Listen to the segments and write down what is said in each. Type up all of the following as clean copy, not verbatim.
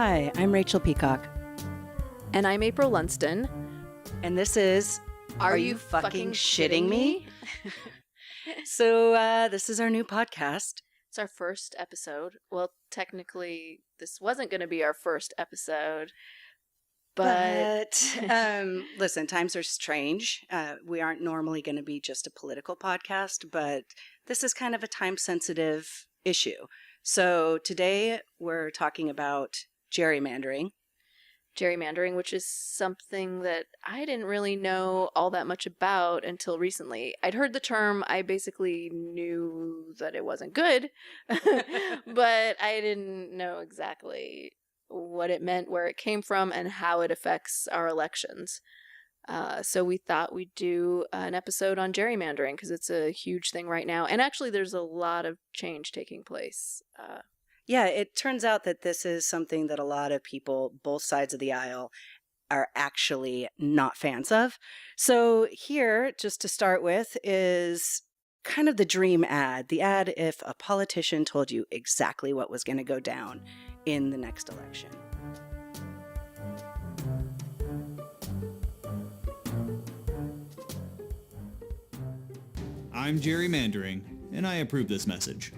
Hi, I'm Rachel Peacock. And I'm April Lunston. And this is Are You Fucking Shitting Me? So this is our new podcast. It's our first episode. Well, technically, this wasn't going to be our first episode. But listen, times are strange. We aren't normally going to be just a political podcast, but this is kind of a time-sensitive issue. So today we're talking about gerrymandering. Gerrymandering, which is something that I didn't really know all that much about until recently. I'd heard the term. I basically knew that it wasn't good, but I didn't know exactly what it meant, where it came from, and how it affects our elections. So we thought we'd do an episode on gerrymandering because it's a huge thing right now. And actually, there's a lot of change taking place. Yeah, it turns out that this is something that a lot of people, both sides of the aisle, are actually not fans of. So here, just to start with, is kind of the dream ad. The ad if a politician told you exactly what was going to go down in the next election. I'm gerrymandering, and I approve this message.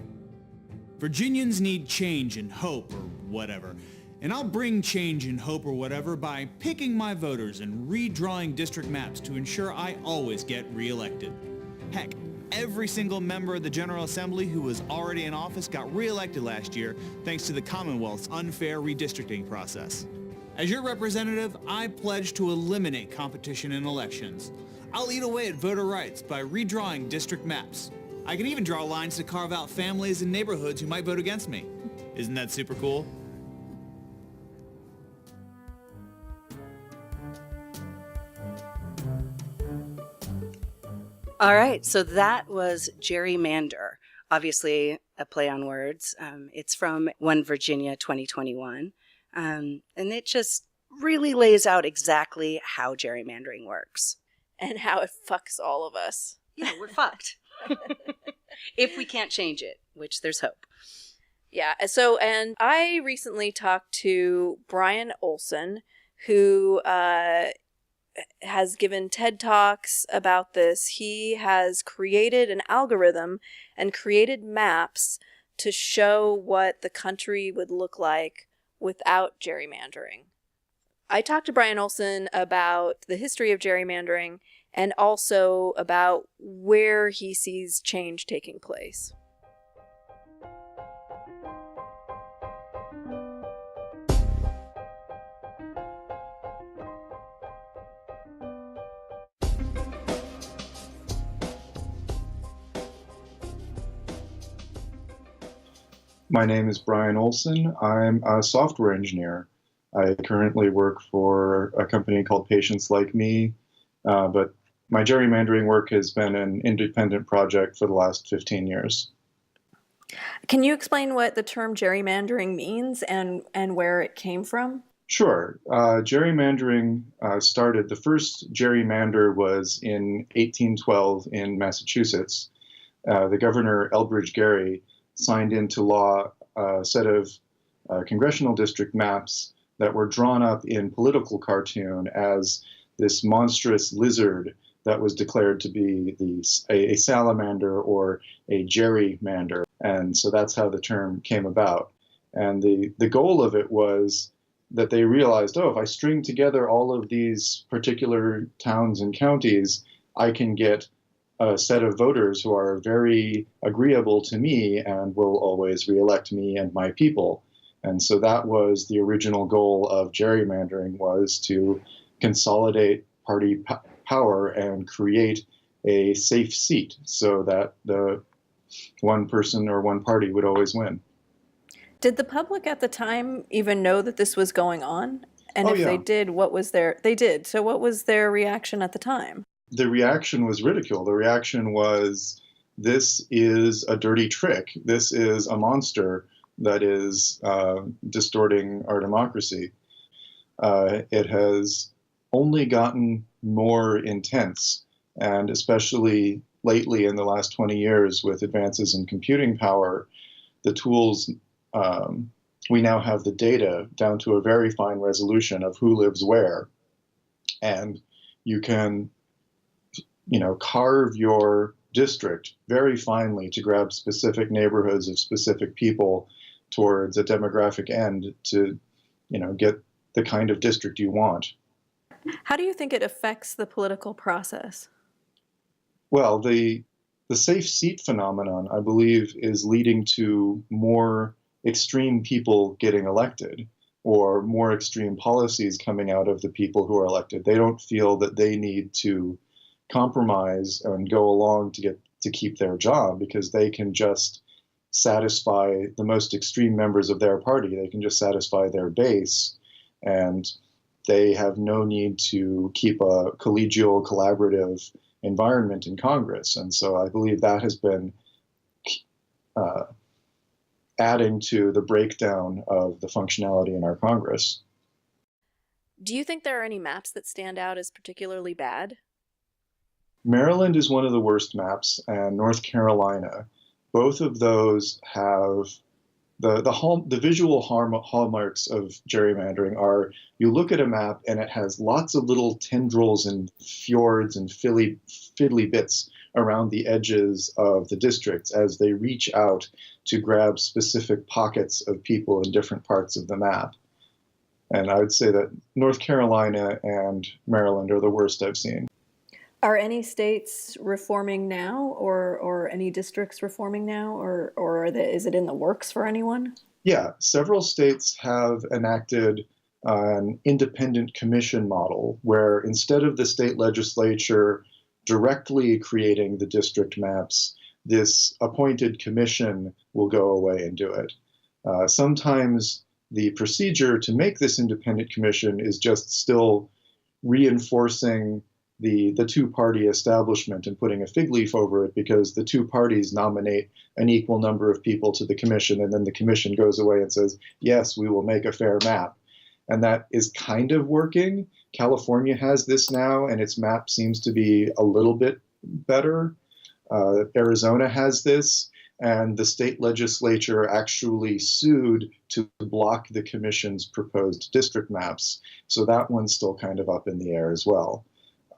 Virginians need change and hope or whatever, and I'll bring change and hope or whatever by picking my voters and redrawing district maps to ensure I always get reelected. Heck, every single member of the General Assembly who was already in office got reelected last year thanks to the Commonwealth's unfair redistricting process. As your representative, I pledge to eliminate competition in elections. I'll eat away at voter rights by redrawing district maps. I can even draw lines to carve out families and neighborhoods who might vote against me. Isn't that super cool? All right, so that was Gerrymander, obviously a play on words. It's from OneVirginia2021, and it just really lays out exactly how gerrymandering works. And how it fucks all of us. Yeah, we're fucked. If we can't change it, which there's hope. Yeah, so, and I recently talked to Brian Olson, who has given TED Talks about this. He has created an algorithm and created maps to show what the country would look like without gerrymandering. I talked to Brian Olson about the history of gerrymandering and also about where he sees change taking place. My name is Brian Olson. I'm a software engineer. I currently work for a company called Patients Like Me, but my gerrymandering work has been an independent project for the last 15 years. Can you explain what the term gerrymandering means and where it came from? Sure. Gerrymandering started, the first gerrymander was in 1812 in Massachusetts. The governor, Elbridge Gerry, signed into law a set of congressional district maps that were drawn up in political cartoon as this monstrous lizard that was declared to be a salamander or a gerrymander. And so that's how the term came about. And the goal of it was that they realized, oh, if I string together all of these particular towns and counties, I can get a set of voters who are very agreeable to me and will always reelect me and my people. And so that was the original goal of gerrymandering, was to consolidate party power and create a safe seat so that the one person or one party would always win. Did the public at the time even know that this was going on? And if yeah. they did, what was they did. So what was their reaction at the time? The reaction was ridicule. The reaction was, this is a dirty trick. This is a monster that is distorting our democracy. It has only gotten more intense, and especially lately in the last 20 years with advances in computing power, the tools we now have the data down to a very fine resolution of who lives where. And you can, carve your district very finely to grab specific neighborhoods of specific people towards a demographic end to, get the kind of district you want. How do you think it affects the political process? Well, the safe seat phenomenon, I believe, is leading to more extreme people getting elected, or more extreme policies coming out of the people who are elected. They don't feel that they need to compromise and go along to keep their job, because they can just satisfy the most extreme members of their party. They can just satisfy their base, and they have no need to keep a collegial, collaborative environment in Congress. And so I believe that has been adding to the breakdown of the functionality in our Congress. Do you think there are any maps that stand out as particularly bad? Maryland is one of the worst maps, and North Carolina. Both of those have the visual hallmarks of gerrymandering are, you look at a map and it has lots of little tendrils and fjords and fiddly bits around the edges of the districts as they reach out to grab specific pockets of people in different parts of the map. And I would say that North Carolina and Maryland are the worst I've seen. Are any states reforming now, or any districts reforming now, or is it in the works for anyone? Yeah, several states have enacted an independent commission model where instead of the state legislature directly creating the district maps, this appointed commission will go away and do it. Sometimes the procedure to make this independent commission is just still reinforcing the two-party establishment and putting a fig leaf over it, because the two parties nominate an equal number of people to the commission, and then the commission goes away and says, yes, we will make a fair map. And that is kind of working. California has this now, and its map seems to be a little bit better. Arizona has this, and the state legislature actually sued to block the commission's proposed district maps. So that one's still kind of up in the air as well.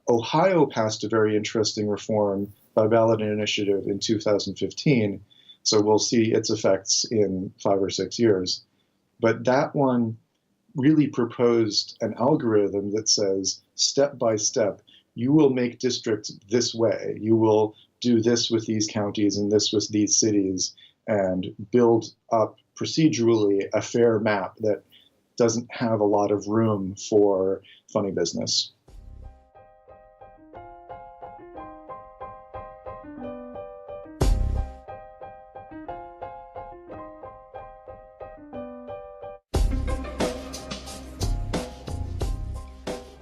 Ohio passed a very interesting reform by ballot initiative in 2015, so we'll see its effects in 5 or 6 years. But that one really proposed an algorithm that says, step by step, you will make districts this way. You will do this with these counties and this with these cities, and build up procedurally a fair map that doesn't have a lot of room for funny business.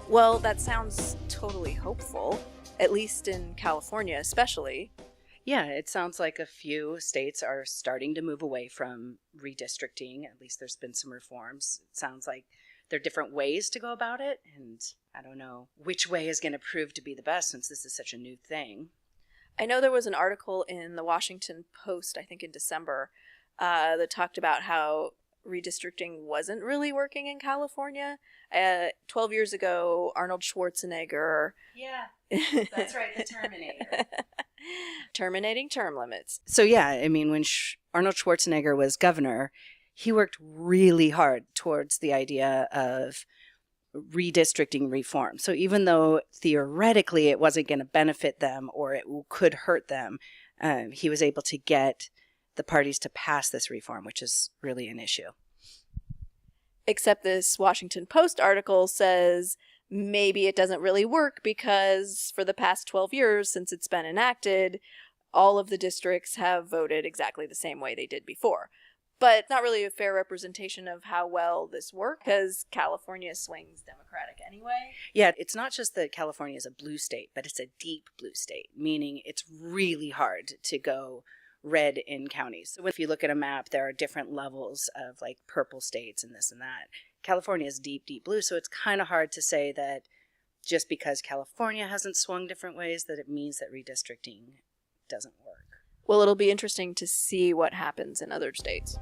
Well, that sounds totally hopeful, at least in California especially. Yeah, it sounds like a few states are starting to move away from redistricting. At least there's been some reforms. It sounds like there are different ways to go about it, and I don't know which way is going to prove to be the best since this is such a new thing. I know there was an article in the Washington Post, I think in December, that talked about how redistricting wasn't really working in California. 12 years ago, Arnold Schwarzenegger... Yeah, that's right, the Terminator. Terminating term limits. So yeah, I mean, when Arnold Schwarzenegger was governor, he worked really hard towards the idea of redistricting reform. So even though theoretically it wasn't going to benefit them or it could hurt them, he was able to get the parties to pass this reform, which is really an issue. Except this Washington Post article says maybe it doesn't really work because for the past 12 years since it's been enacted, all of the districts have voted exactly the same way they did before. But it's not really a fair representation of how well this worked because California swings Democratic anyway. Yeah, it's not just that California is a blue state, but it's a deep blue state, meaning it's really hard to go red in counties. So if you look at a map, there are different levels of like purple states and this and that. California is deep, deep blue. So it's kind of hard to say that just because California hasn't swung different ways, that it means that redistricting doesn't work. Well, it'll be interesting to see what happens in other states.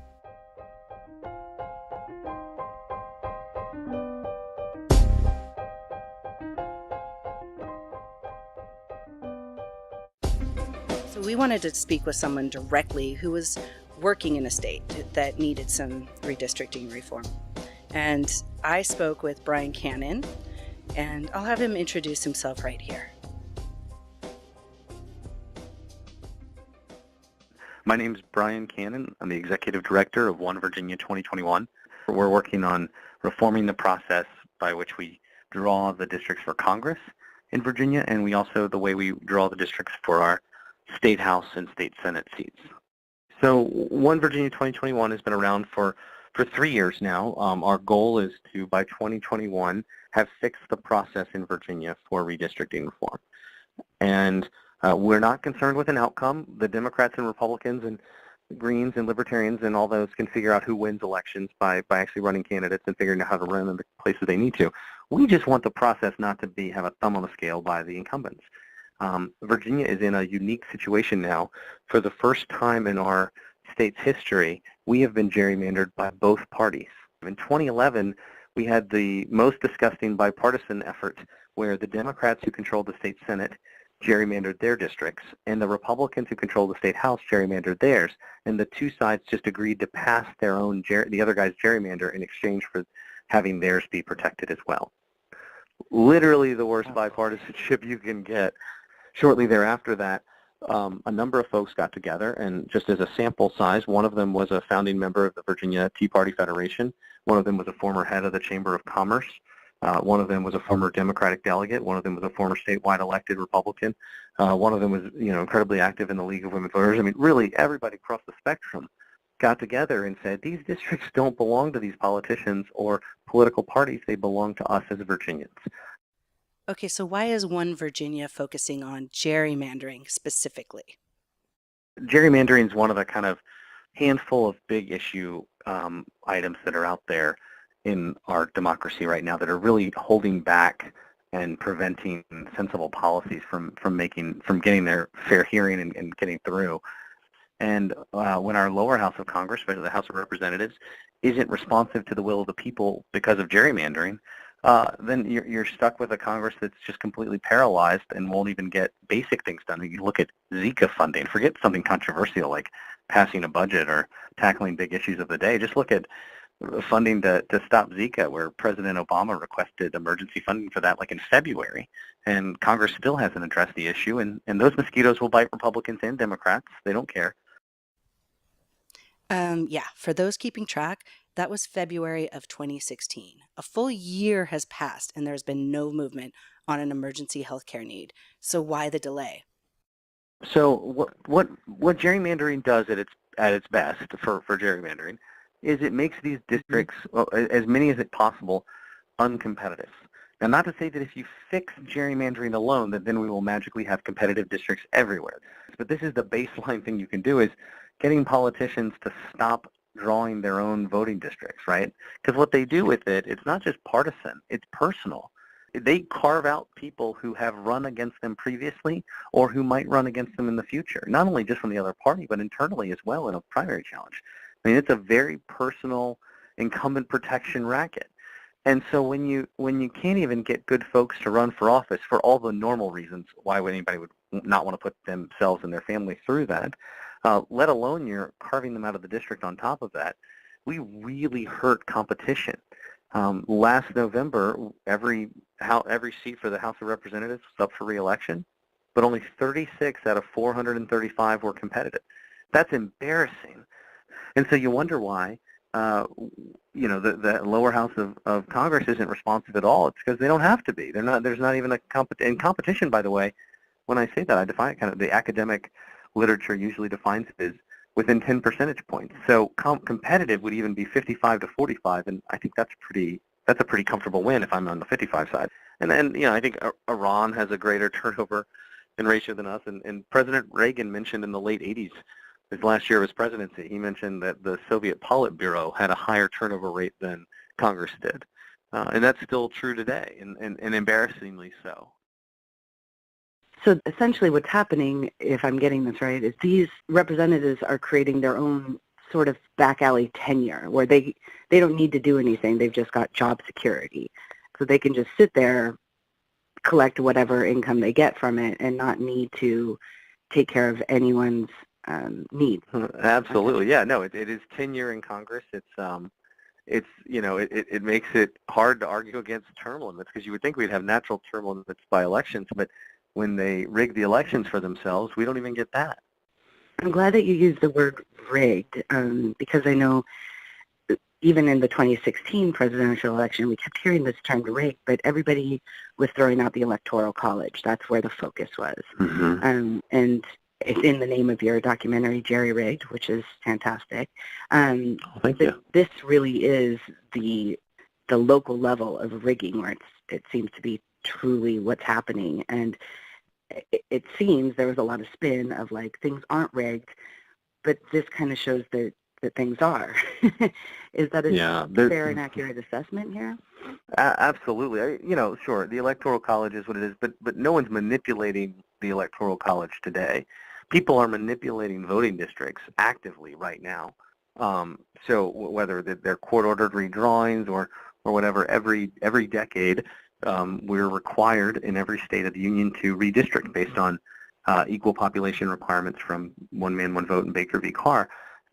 So we wanted to speak with someone directly who was working in a state that needed some redistricting reform. And I spoke with Brian Cannon, and I'll have him introduce himself right here. My name is Brian Cannon. I'm the Executive Director of OneVirginia2021. We're working on reforming the process by which we draw the districts for Congress in Virginia, and we also the way we draw the districts for our state House and state Senate seats. So OneVirginia2021 has been around for 3 years now. Our goal is to, by 2021, have fixed the process in Virginia for redistricting reform. And we're not concerned with an outcome. The Democrats and Republicans and Greens and Libertarians and all those can figure out who wins elections by actually running candidates and figuring out how to run in the places they need to. We just want the process not to have a thumb on the scale by the incumbents. Virginia is in a unique situation now. For the first time in our state's history, we have been gerrymandered by both parties. In 2011, we had the most disgusting bipartisan effort where the Democrats who controlled the state Senate gerrymandered their districts, and the Republicans who controlled the state House gerrymandered theirs, and the two sides just agreed to pass their own, the other guy's gerrymander in exchange for having theirs be protected as well. Literally the worst bipartisanship you can get. Shortly thereafter that, a number of folks got together, and just as a sample size, one of them was a founding member of the Virginia Tea Party Federation, one of them was a former head of the Chamber of Commerce, one of them was a former Democratic delegate. One of them was a former statewide elected Republican. One of them was, incredibly active in the League of Women Voters. I mean, really, everybody across the spectrum got together and said, these districts don't belong to these politicians or political parties. They belong to us as Virginians. Okay, so why is One Virginia focusing on gerrymandering specifically? Gerrymandering is one of the kind of handful of big issue items that are out there in our democracy right now that are really holding back and preventing sensible policies from getting their fair hearing and getting through. And when our lower house of Congress, especially the House of Representatives, isn't responsive to the will of the people because of gerrymandering, then you're stuck with a Congress that's just completely paralyzed and won't even get basic things done. You look at Zika funding. Forget something controversial like passing a budget or tackling big issues of the day. Just look at funding to stop Zika, where President Obama requested emergency funding for that like in February, and Congress still hasn't addressed the issue, and those mosquitoes will bite Republicans and Democrats. They don't care. Yeah, for those keeping track, that was February of 2016. A full year has passed and there's been no movement on an emergency healthcare need. So why the delay? So what gerrymandering does at its best for gerrymandering is it makes these districts, as many as it possible, uncompetitive. Now, not to say that if you fix gerrymandering alone, that then we will magically have competitive districts everywhere. But this is the baseline thing you can do, is getting politicians to stop drawing their own voting districts, right? Because what they do with it, it's not just partisan, it's personal. They carve out people who have run against them previously or who might run against them in the future, not only just from the other party, but internally as well in a primary challenge. I mean, it's a very personal incumbent protection racket. And so when you can't even get good folks to run for office for all the normal reasons why anybody would not want to put themselves and their family through that, let alone you're carving them out of the district on top of that, we really hurt competition. Last November, every seat for the House of Representatives was up for re-election, but only 36 out of 435 were competitive. That's embarrassing. And so you wonder why, the lower house of Congress isn't responsive at all. It's because they don't have to be. There's not even in competition, by the way. When I say that, I define it kind of, the academic literature usually defines it as within 10 percentage points. So competitive would even be 55 to 45, and I think that's a pretty comfortable win if I'm on the 55 side. And then, I think Iran has a greater turnover in ratio than us, and President Reagan mentioned in the late 80s, his last year of his presidency, he mentioned that the Soviet Politburo had a higher turnover rate than Congress did. And that's still true today, and embarrassingly so. So essentially what's happening, if I'm getting this right, is these representatives are creating their own sort of back alley tenure where they don't need to do anything. They've just got job security. So they can just sit there, collect whatever income they get from it, and not need to take care of anyone's needs. Absolutely, yeah. No, it is tenure in Congress. It makes it hard to argue against term limits because you would think we'd have natural term limits by elections, but when they rig the elections for themselves, we don't even get that. I'm glad that you used the word rigged because I know even in the 2016 presidential election, we kept hearing this term rigged, but everybody was throwing out the Electoral College. That's where the focus was. Mm-hmm. And it's in the name of your documentary, Jerry-Rigged, which is fantastic. Thank you. This really is the local level of rigging where it seems to be truly what's happening. And it seems there was a lot of spin of like things aren't rigged, but this kind of shows that things are. Is that a fair and accurate assessment here? Absolutely. Sure, the Electoral College is what it is, but no one's manipulating the Electoral College today. People are manipulating voting districts actively right now. So whether they're court-ordered redrawings or whatever, every decade we're required in every state of the union to redistrict based on equal population requirements from one man, one vote in Baker v. Carr,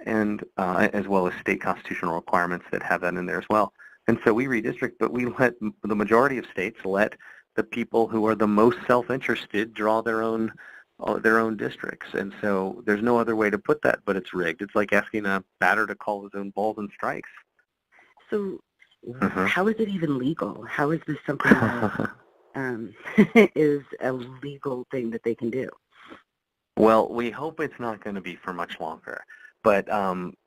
and as well as state constitutional requirements that have that in there as well. And so we redistrict, but we let the majority of states let the people who are the most self-interested draw their own districts. And so there's no other way to put that, but it's rigged. It's like asking a batter to call his own balls and strikes. So how is it even legal? How is this something that is a legal thing that they can do? Well, we hope it's not going to be for much longer. But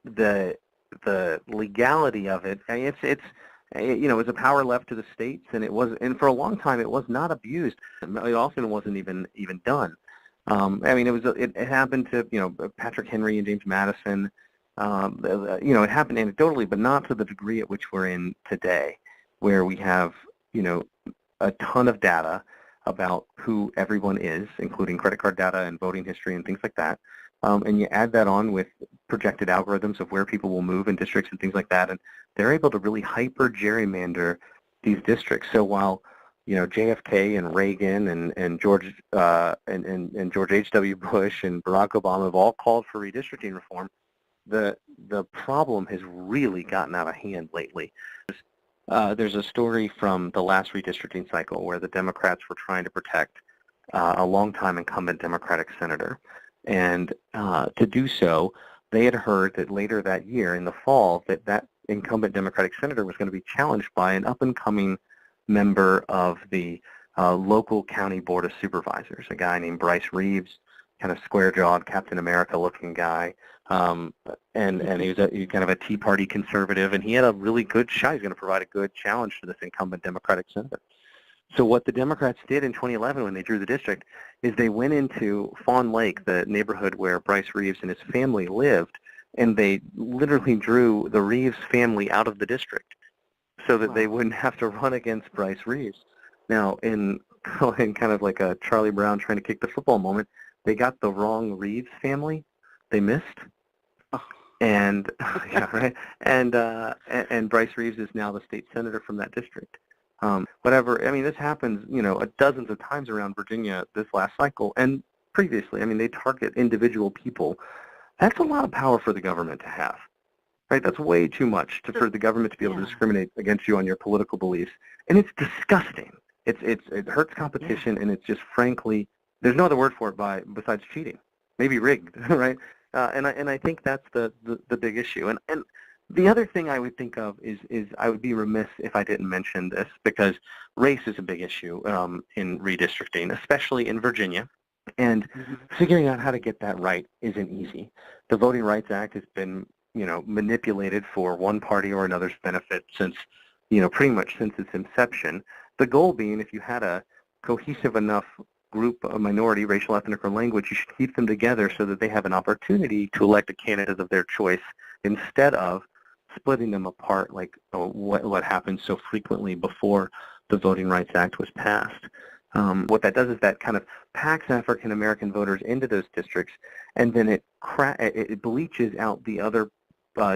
the legality of it, I mean, it's a power left to the states, and for a long time it was not abused. It often wasn't even done. It happened to Patrick Henry and James Madison. It happened anecdotally, but not to the degree at which we're in today, where we have a ton of data about who everyone is, including credit card data and voting history and things like that. And you add that on with projected algorithms of where people will move in districts and things like that, and they're able to really hyper gerrymander these districts. So while JFK and Reagan and George H.W. Bush and Barack Obama have all called for redistricting reform, the problem has really gotten out of hand lately. There's a story from the last redistricting cycle where the Democrats were trying to protect a longtime incumbent Democratic senator. And to do so, they had heard that later that year, in the fall, that incumbent Democratic senator was going to be challenged by an up-and-coming member of the local county board of supervisors, a guy named Bryce Reeves, kind of square-jawed, Captain America-looking guy. And he was kind of a Tea Party conservative, and he had a really good shot. He's going to provide a good challenge to this incumbent Democratic senator. So what the Democrats did in 2011 when they drew the district is they went into Fawn Lake, the neighborhood where Bryce Reeves and his family lived, and they literally drew the Reeves family out of the district so that they wouldn't have to run against Bryce Reeves. Now, in kind of like a Charlie Brown trying to kick the football moment, they got the wrong Reeves family. They missed. And and Bryce Reeves is now the state senator from that district. This happens, dozens of times around Virginia this last cycle and previously. I mean, they target individual people. That's a lot of power for the government to have, right? That's way too much for the government to be able to discriminate against you on your political beliefs. And it's disgusting. It hurts competition, and it's just, frankly, there's no other word for it besides cheating, maybe rigged, right? And I think that's the big issue. And the other thing I would think of is I would be remiss if I didn't mention this, because race is a big issue in redistricting, especially in Virginia. And figuring out how to get that right isn't easy. The Voting Rights Act has been, manipulated for one party or another's benefit since, pretty much since its inception. The goal being, if you had a cohesive enough group, a minority, racial, ethnic, or language, you should keep them together so that they have an opportunity to elect a candidate of their choice instead of splitting them apart like what happened so frequently before the Voting Rights Act was passed. What that does is that kind of packs African American voters into those districts, and then it bleaches out the other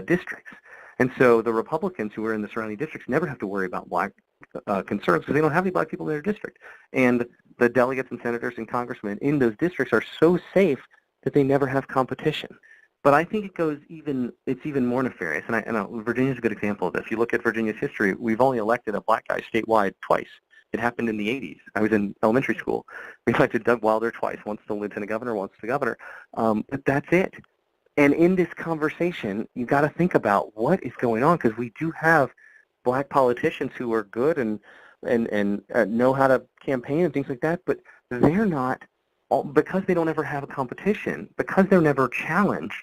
districts. And so the Republicans who are in the surrounding districts never have to worry about black concerns because they don't have any black people in their district. And the delegates and senators and congressmen in those districts are so safe that they never have competition. But I think it's even more nefarious, and Virginia's a good example of this. You look at Virginia's history, we've only elected a black guy statewide twice. It happened in the 80s. I was in elementary school. We elected Doug Wilder twice, once the lieutenant governor, once the governor. But that's it. And in this conversation, you got to think about what is going on, because we do have black politicians who are good and know how to campaign and things like that, but they're not, because they don't ever have a competition, because they're never challenged,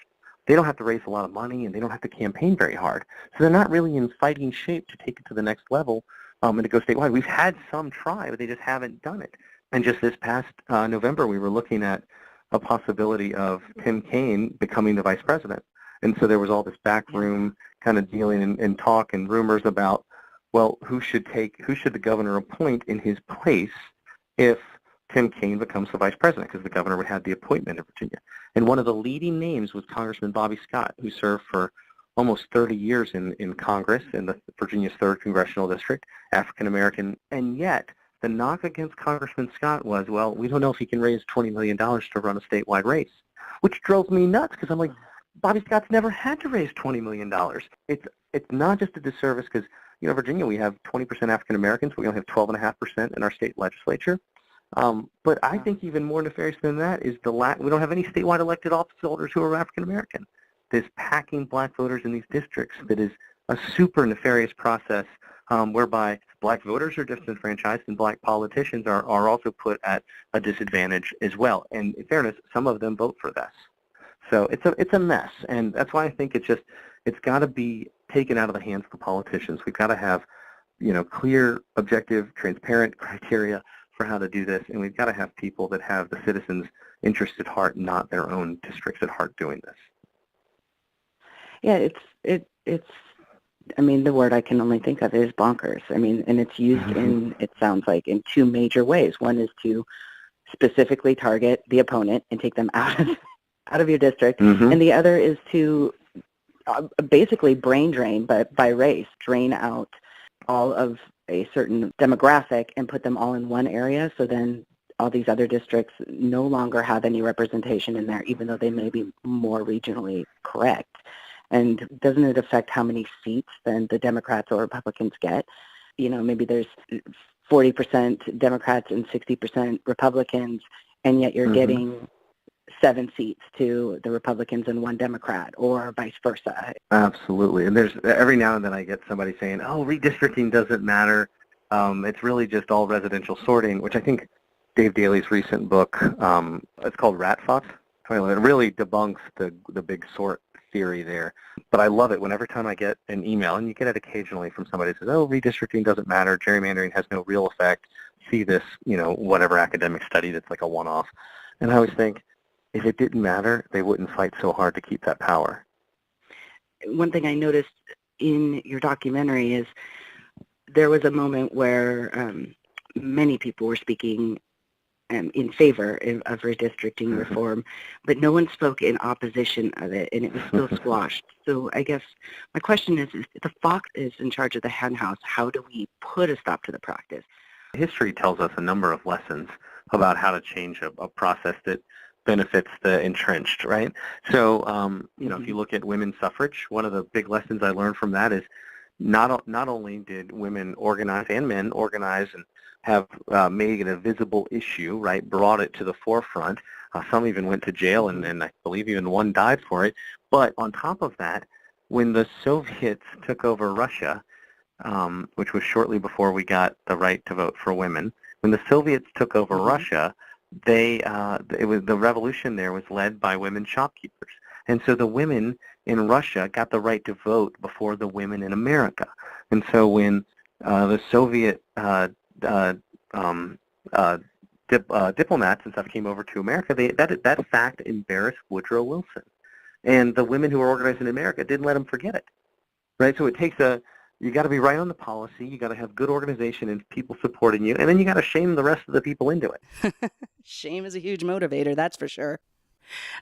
they don't have to raise a lot of money and they don't have to campaign very hard. So they're not really in fighting shape to take it to the next level and to go statewide. We've had some try, but they just haven't done it. And just this past November, we were looking at a possibility of Tim Kaine becoming the vice president. And so there was all this backroom kind of dealing and talk and rumors about, well, who should the governor appoint in his place if Tim Kaine becomes the vice president, because the governor would have the appointment in Virginia. And one of the leading names was Congressman Bobby Scott, who served for almost 30 years in Congress in Virginia's 3rd Congressional District, African-American. And yet, the knock against Congressman Scott was, well, we don't know if he can raise $20 million to run a statewide race, which drove me nuts, because I'm like, Bobby Scott's never had to raise $20 million. It's not just a disservice, because, Virginia, we have 20% African-Americans. We only have 12.5% in our state legislature. But I think even more nefarious than that is we don't have any statewide elected office holders who are African-American. This packing black voters in these districts that is a super nefarious process whereby black voters are disenfranchised and black politicians are also put at a disadvantage as well. And in fairness, some of them vote for this. So it's a mess, and that's why I think it's got to be taken out of the hands of the politicians. We've got to have, clear, objective, transparent criteria for how to do this, and we've got to have people that have the citizens' interest at heart, not their own districts at heart, doing this. Yeah, it's. I mean, the word I can only think of is bonkers. I mean, and it's used it sounds like, in two major ways. One is to specifically target the opponent and take them out of your district, and the other is to basically brain drain, but by race, drain out all of a certain demographic and put them all in one area, so then all these other districts no longer have any representation in there, even though they may be more regionally correct. And doesn't it affect how many seats then the Democrats or Republicans get? Maybe there's 40% Democrats and 60% Republicans, and yet you're getting 7 seats to the Republicans and 1 Democrat, or vice versa. Absolutely. And there's every now and then I get somebody saying, oh, redistricting doesn't matter. It's really just all residential sorting, which I think Dave Daly's recent book, it's called Rat Fox. It really debunks the big sort theory there. But I love it whenever time I get an email, and you get it occasionally from somebody who says, oh, redistricting doesn't matter, gerrymandering has no real effect, see this, whatever academic study that's like a one-off. And I always think, if it didn't matter, they wouldn't fight so hard to keep that power. One thing I noticed in your documentary is there was a moment where many people were speaking in favor of redistricting reform, but no one spoke in opposition of it, and it was still squashed. So I guess my question is if the fox is in charge of the hen house, how do we put a stop to the practice? History tells us a number of lessons about how to change a process that benefits the entrenched, right? So, if you look at women's suffrage, one of the big lessons I learned from that is not only did women organize and men organize and have made it a visible issue, right, brought it to the forefront. Some even went to jail, and I believe even one died for it. But on top of that, when the Soviets took over Russia, which was shortly before we got the right to vote for women, when the Soviets took over Russia, the revolution there was led by women shopkeepers. And so the women in Russia got the right to vote before the women in America. And so when the Soviet diplomats and stuff came over to America, that fact embarrassed Woodrow Wilson. And the women who were organized in America didn't let them forget it. Right? So it takes you got to be right on the policy, you got to have good organization and people supporting you, and then you got to shame the rest of the people into it. Shame is a huge motivator, that's for sure.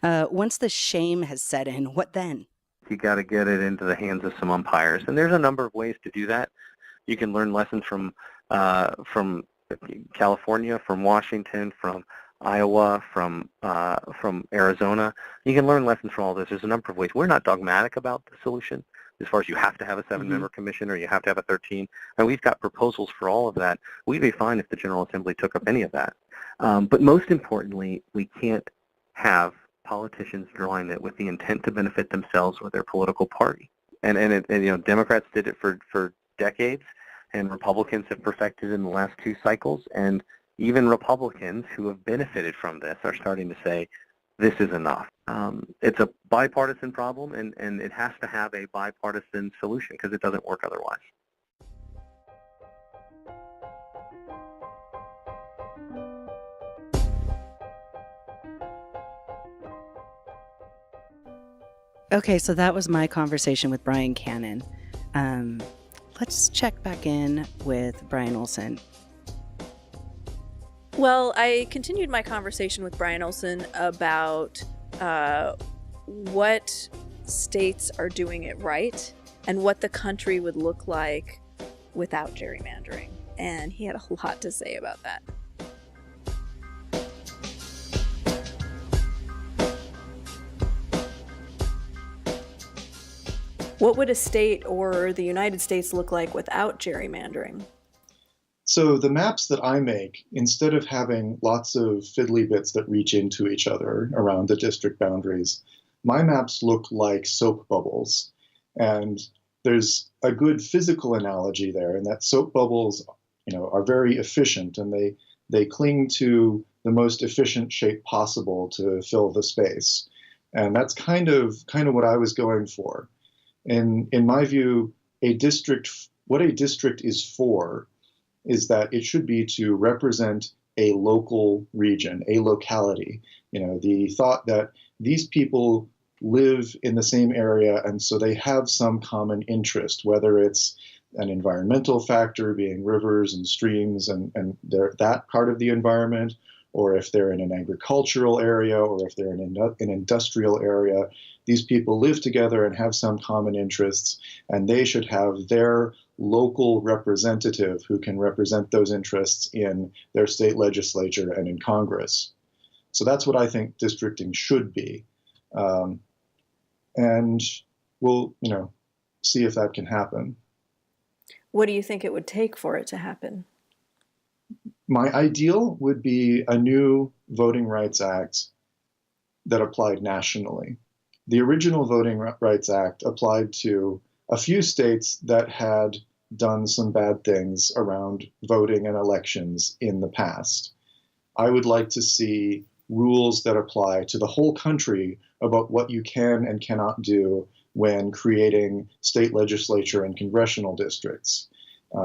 Once the shame has set in, what then? You got to get it into the hands of some umpires, and there's a number of ways to do that. You can learn lessons from California, from Washington, from Iowa, from Arizona. You can learn lessons from all this. There's a number of ways. We're not dogmatic about the solution as far as you have to have a 7-member commission or you have to have a 13. And we've got proposals for all of that. We'd be fine if the General Assembly took up any of that. But most importantly, we can't have politicians drawing it with the intent to benefit themselves or their political party. And Democrats did it for decades, and Republicans have perfected it in the last 2 cycles, and even Republicans who have benefited from this are starting to say, this is enough. It's a bipartisan problem, and it has to have a bipartisan solution because it doesn't work otherwise. Okay, so that was my conversation with Brian Cannon. Let's check back in with Brian Olson. Well, I continued my conversation with Brian Olson about what states are doing it right and what the country would look like without gerrymandering. And he had a lot to say about that. What would a state or the United States look like without gerrymandering? So the maps that I make, instead of having lots of fiddly bits that reach into each other around the district boundaries, my maps look like soap bubbles. And there's a good physical analogy there in that soap bubbles, are very efficient, and they cling to the most efficient shape possible to fill the space. And that's kind of what I was going for. In my view, what a district is for is that it should be to represent a local region, a locality. The thought that these people live in the same area and so they have some common interest, whether it's an environmental factor being rivers and streams and that part of the environment, or if they're in an agricultural area, or if they're in an industrial area. These people live together and have some common interests, and they should have their local representative who can represent those interests in their state legislature and in Congress. So that's what I think districting should be. And we'll, see if that can happen. What do you think it would take for it to happen? My ideal would be a new Voting Rights Act that applied nationally. The original Voting Rights Act applied to a few states that had done some bad things around voting and elections in the past. I would like to see rules that apply to the whole country about what you can and cannot do when creating state legislature and congressional districts.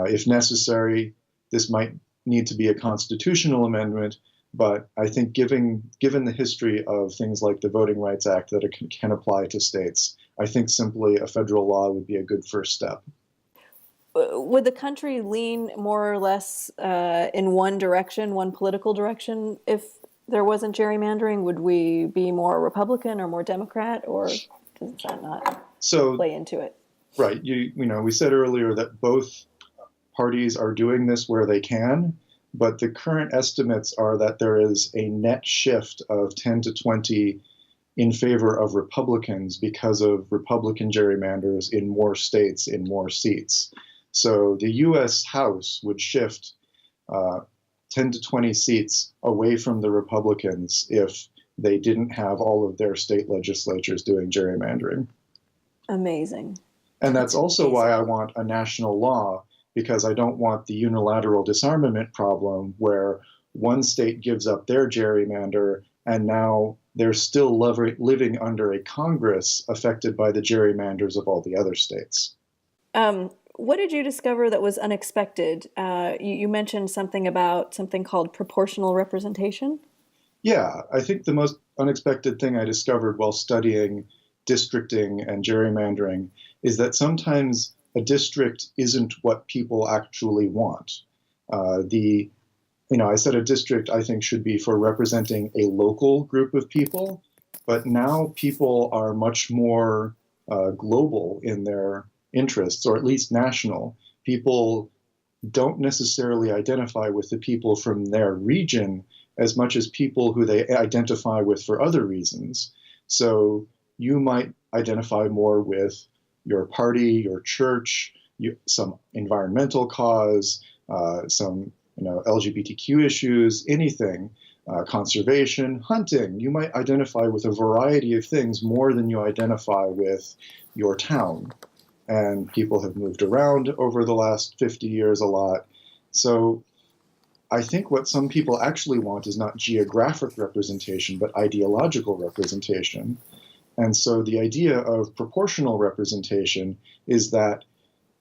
If necessary, this might need to be a constitutional amendment, but I think given the history of things like the Voting Rights Act that it can apply to states, I think simply a federal law would be a good first step. Would the country lean more or less in one direction, one political direction, if there wasn't gerrymandering? Would we be more Republican or more Democrat, or does that not play into it? Right. We said earlier that both parties are doing this where they can, but the current estimates are that there is a net shift of 10 to 20 in favor of Republicans because of Republican gerrymanders in more states, in more seats. So the U.S. House would shift 10 to 20 seats away from the Republicans if they didn't have all of their state legislatures doing gerrymandering. Amazing. And that's also why I want a national law, because I don't want the unilateral disarmament problem where one state gives up their gerrymander and now they're still living under a Congress affected by the gerrymanders of all the other states. What did you discover that was unexpected? You mentioned something about something called proportional representation. Yeah, I think the most unexpected thing I discovered while studying districting and gerrymandering is that sometimes a district isn't what people actually want. I said a district I think should be for representing a local group of people, but now people are much more global in their interests, or at least national. People don't necessarily identify with the people from their region as much as people who they identify with for other reasons. So you might identify more with your party, your church, some environmental cause, some LGBTQ issues, anything, conservation, hunting. You might identify with a variety of things more than you identify with your town. And people have moved around over the last 50 years a lot. So I think what some people actually want is not geographic representation, but ideological representation. And so the idea of proportional representation is that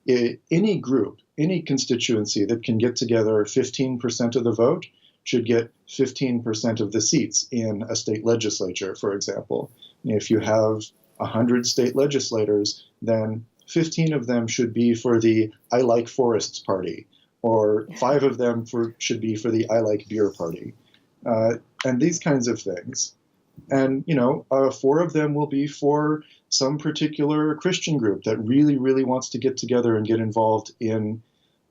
any group, any constituency that can get together 15% of the vote should get 15% of the seats in a state legislature, for example. If you have 100 state legislators, then 15 of them should be for the I Like Forests party, or 5 of them should be for the I Like Beer party, and these kinds of things. And 4 of them will be for some particular Christian group that really, really wants to get together and get involved in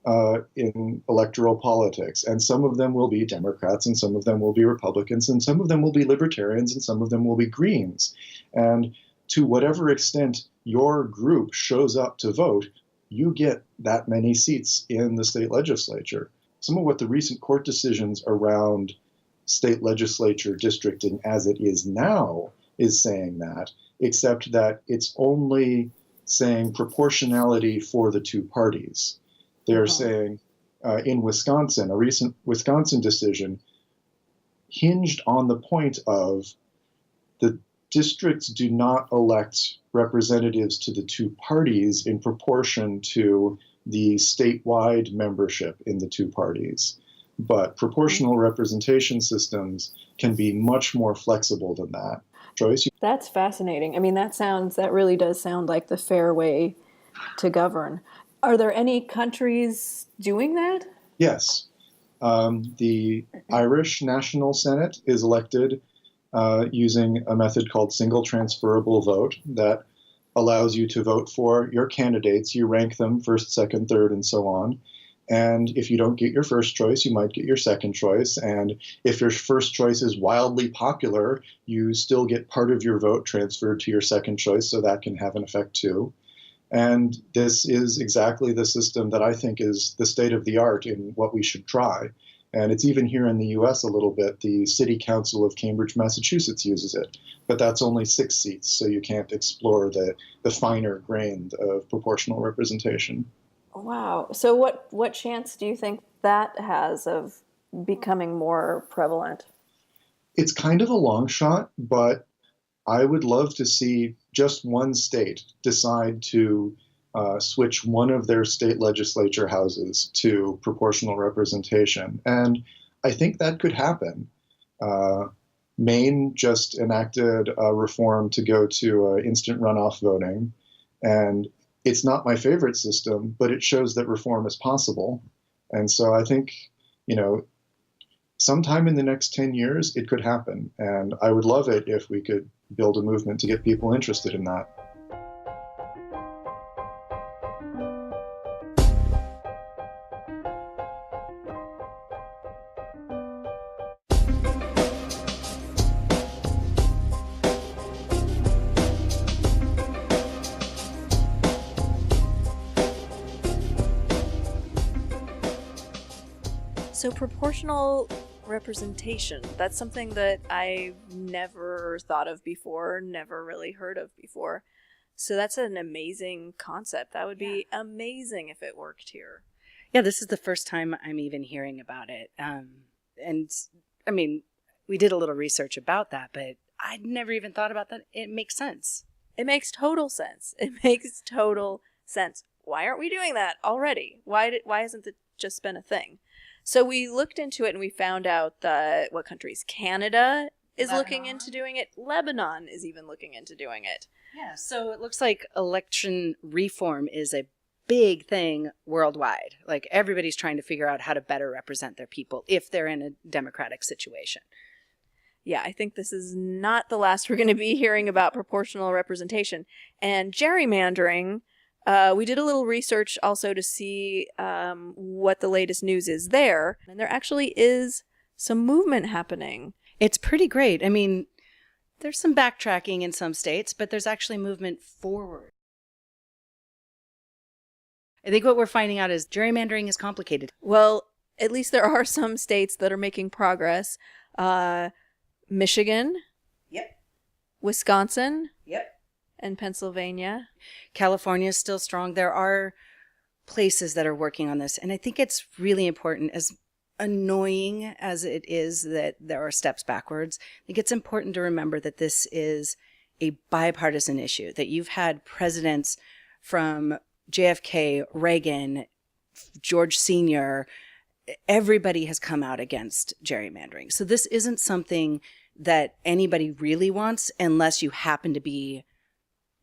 electoral politics. And some of them will be Democrats, and some of them will be Republicans, and some of them will be Libertarians, and some of them will be Greens. And to whatever extent your group shows up to vote, you get that many seats in the state legislature. Some of what the recent court decisions around state legislature districting as it is now is saying that, except that it's only saying proportionality for the two parties. They're saying in Wisconsin, a recent Wisconsin decision hinged on the point of the districts do not elect representatives to the two parties in proportion to the statewide membership in the two parties. But proportional representation systems can be much more flexible than that. Joyce? That's fascinating. I mean, that really does sound like the fair way to govern. Are there any countries doing that? Yes. The Irish National Senate is elected using a method called single transferable vote that allows you to vote for your candidates. You rank them first, second, third, and so on. And if you don't get your first choice, you might get your second choice. And if your first choice is wildly popular, you still get part of your vote transferred to your second choice, so that can have an effect too. And this is exactly the system that I think is the state of the art in what we should try. And it's even here in the US a little bit. The City Council of Cambridge, Massachusetts uses it, but that's only 6 seats, so you can't explore the finer grain of proportional representation. Wow. So what chance do you think that has of becoming more prevalent? It's kind of a long shot, but I would love to see just one state decide to switch one of their state legislature houses to proportional representation. And I think that could happen. Maine just enacted a reform to go to instant runoff voting. And it's not my favorite system, but it shows that reform is possible. And so I think, sometime in the next 10 years, it could happen. And I would love it if we could build a movement to get people interested in that. So proportional representation, that's something that I've never thought of before, never really heard of before. So that's an amazing concept. That would be amazing if it worked here. Yeah, this is the first time I'm even hearing about it. And I mean, we did a little research about that, but I'd never even thought about that. It makes sense. It makes total sense. It makes total sense. Why aren't we doing that already? Why hasn't it just been a thing? So we looked into it and we found out that what countries? Canada is looking into doing it. Lebanon is even looking into doing it. Yeah, so it looks like election reform is a big thing worldwide. Like everybody's trying to figure out how to better represent their people if they're in a democratic situation. Yeah, I think this is not the last we're going to be hearing about proportional representation. And gerrymandering, We did a little research also to see what the latest news is there. And there actually is some movement happening. It's pretty great. I mean, there's some backtracking in some states, but there's actually movement forward. I think what we're finding out is gerrymandering is complicated. Well, at least there are some states that are making progress. Michigan. Yep. Wisconsin. Yep. And Pennsylvania. California is still strong. There are places that are working on this. And I think it's really important, as annoying as it is that there are steps backwards, I think it's important to remember that this is a bipartisan issue, that you've had presidents from JFK, Reagan, George Sr., everybody has come out against gerrymandering. So this isn't something that anybody really wants unless you happen to be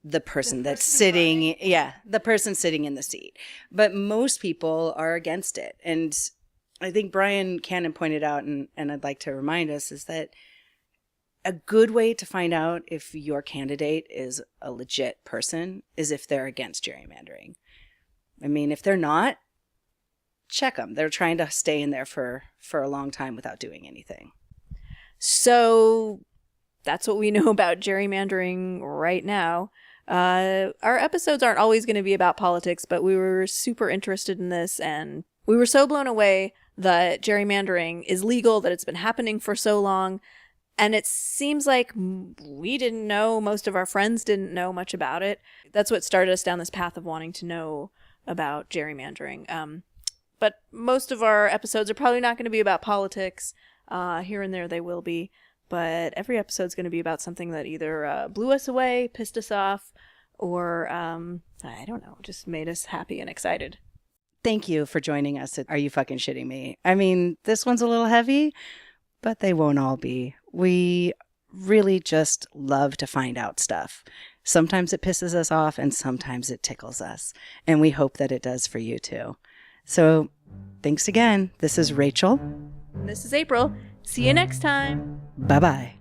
the person that's sitting, the person sitting in the seat. But most people are against it. And I think Brian Cannon pointed out, and I'd like to remind us, is that a good way to find out if your candidate is a legit person is if they're against gerrymandering. I mean, if they're not, check them. They're trying to stay in there for a long time without doing anything. So that's what we know about gerrymandering right now. Our episodes aren't always going to be about politics, but we were super interested in this, and we were so blown away that gerrymandering is legal, that it's been happening for so long. And it seems like we didn't know, most of our friends didn't know much about it. That's what started us down this path of wanting to know about gerrymandering. But most of our episodes are probably not going to be about politics. Here and there they will be. But every episode's going to be about something that either blew us away, pissed us off, or, I don't know, just made us happy and excited. Thank you for joining us at Are You Fucking Shitting Me? I mean, this one's a little heavy, but they won't all be. We really just love to find out stuff. Sometimes it pisses us off and sometimes it tickles us. And we hope that it does for you too. So thanks again. This is Rachel. And this is April. See you next time. Bye-bye.